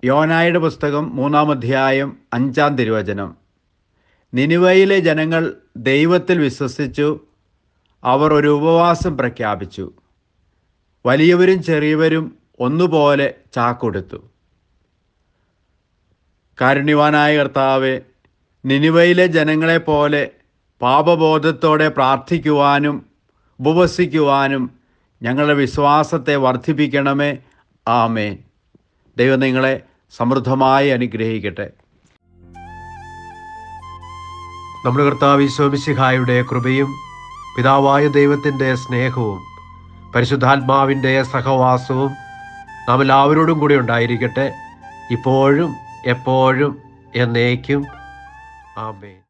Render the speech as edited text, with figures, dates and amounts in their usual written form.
യോനായുടെ പുസ്തകം 3-ാം അധ്യായം 5-ാം തിരുവചനം. നിനിവയിലെ ജനങ്ങൾ ദൈവത്തിൽ വിശ്വസിച്ചു. അവർ ഒരു ഉപവാസം പ്രഖ്യാപിച്ചു. വലിയവരും ചെറിയവരും ഒന്നുപോലെ ചാക്കൊടുത്തു. കാരുണ്യവാനായ കർത്താവേ, നിനിവയിലെ ജനങ്ങളെപ്പോലെ പാപബോധത്തോടെ പ്രാർത്ഥിക്കുവാനും ഉപവസിക്കുവാനും ഞങ്ങളുടെ വിശ്വാസത്തെ വർദ്ധിപ്പിക്കണമേ. ആമേൻ. ദൈവം നിങ്ങളെ സമൃദ്ധമായി അനുഗ്രഹിക്കട്ടെ. നമ്മുടെ കർത്താവ് ഈശോ മിശിഹായുടെ കൃപയും പിതാവായ ദൈവത്തിൻ്റെ സ്നേഹവും പരിശുദ്ധാത്മാവിൻ്റെ സഹവാസവും നാം എല്ലാവരോടും കൂടി ഉണ്ടായിരിക്കട്ടെ, ഇപ്പോഴും എപ്പോഴും എന്നേക്കും. ആമേൻ.